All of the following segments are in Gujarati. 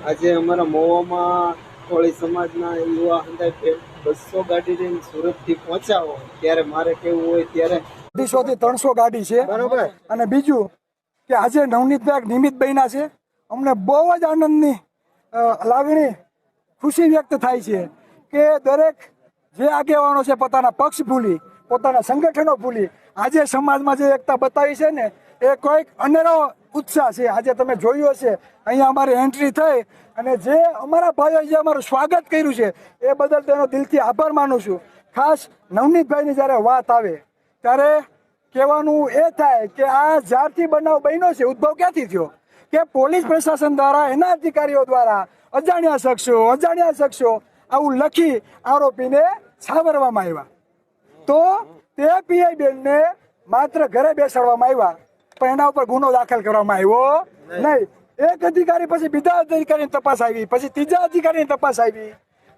આજે અમારા મહુવામાં કોળી સમાજના યુવા હંધાઈ 200 ગાડી લઈને સુરતથી પહોંચાવો ત્યારે મારે કેવું હોય ત્યારે 200 થી 300 ગાડી છે બરોબર. અને બીજું કે આજે નવનીતભાઈ નિમિત્ત બન્યા છે. અમને બહુ જ આનંદની લાગણી ખુશી વ્યક્ત થાય છે કે દરેક જે આગેવાનો છે પોતાના પક્ષ ભૂલી પોતાના સંગઠનો ભૂલી આજે સમાજમાં જે એકતા બતાવી છે ને એ કોઈક અનેરો ઉત્સાહ છે. આજે તમે જોયું હશે અહીંયા અમારી એન્ટ્રી થઈ અને જે અમારા ભાઈઓએ જે અમારું સ્વાગત કર્યું છે એ બદલ તેનો દિલથી આભાર માનું છું. ખાસ નવનીતભાઈની જ્યારે વાત આવે ત્યારે કહેવાનું એ થાય કે આ જ્યારથી બનાવ બન્યો છે ઉદ્ભવ ક્યાંથી થયો કે પોલીસ પ્રશાસન દ્વારા એના અધિકારીઓ દ્વારા અજાણ્યા શખ્સો આવું લખી આરોપીને છાવરવામાં આવ્યા. તો તે પીઆઈ બેનને માત્ર ઘરે બેસાડવામાં આવ્યા પણ એના ઉપર ગુનો દાખલ કરવામાં આવ્યો નહીં. એક અધિકારી પછી બીજા અધિકારીની તપાસ આવી, પછી ત્રીજા અધિકારીની તપાસ આવી,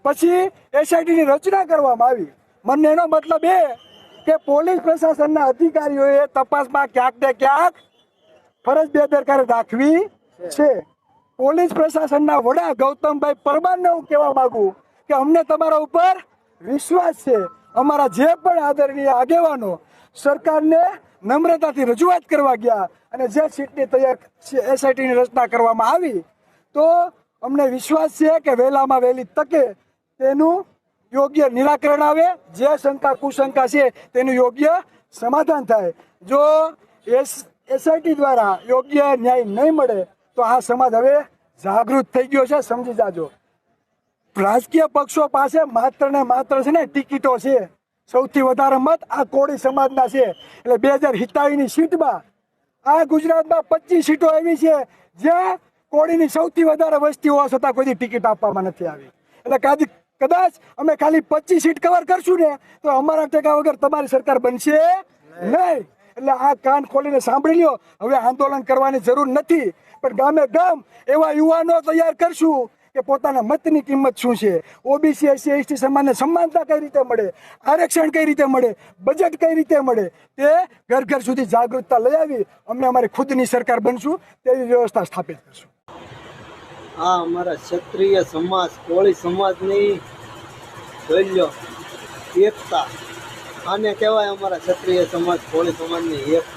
પછી એસઆઈટીની રચના કરવામાં આવી. મને એનો મતલબ એ કે પોલીસ પ્રશાસનના અધિકારીઓએ તપાસમાં ક્યાંક ને ક્યાંક ફરજ બેદરકારી દાખવી છે. પોલીસ પ્રશાસનના વડા ગૌતમભાઈ પરમારને હું કહેવા માંગુ કે અમને તમારા ઉપર વિશ્વાસ છે. અમારા જે પણ આદરણીય આગેવાનો સરકારને નમ્રતાથી રજૂઆત કરવા ગયા અને જે સીટની તૈયાર એસઆઈટીની રચના કરવામાં આવી તો અમને વિશ્વાસ છે કે વહેલામાં વહેલી તકે તેનું યોગ્ય નિરાકરણ આવે. જે શંકા કુશંકા છે તેનું યોગ્ય સમાધાન થાય. જો એસઆઈટી દ્વારા યોગ્ય ન્યાય નહીં મળે તો આ સમાજ હવે જાગૃત થઈ ગયો છે, સમજી જાજો. રાજકીય પક્ષો પાસે માત્ર ને માત્ર છે ને ટિકિટો છે. સૌથી વધારે મત આ કોળી સમાજના છે. એટલે 2027ની સીટમાં આ ગુજરાતમાં 25 સીટો એવી છે જ્યાં કોળીની સૌથી વધારે વસ્તી હોવા છતાં કોઈ ટિકિટ આપવામાં નથી આવી. એટલે કદાચ અમે ખાલી 25 સીટ કવર કરશું ને તો અમારા ટેકા વગર તમારી સરકાર બનશે નહીં. એટલે આ કાન ખોલીને સાંભળી લ્યો. હવે આંદોલન કરવાની જરૂર નથી પણ ગામે ગામ એવા યુવાનો તૈયાર કરશું કે પોતાના મતની કિંમત શું છે, ઓબીસી એસસી એસટી સમાજને સમાનતા કઈ રીતે મળે, આરક્ષણ કઈ રીતે મળે, બજેટ કઈ રીતે મળે, તે ઘર ઘર સુધી જાગૃતતા લઈ આવી અમે અમારી ખુદની સરકાર બનશું તેવી વ્યવસ્થા સ્થાપિત કરશું. આ અમારા ક્ષત્રિય સમાજ કોળી સમાજની જોઈ લો એકતા, આને કહેવાય અમારા ક્ષત્રિય સમાજ કોળી સમાજની એકતા.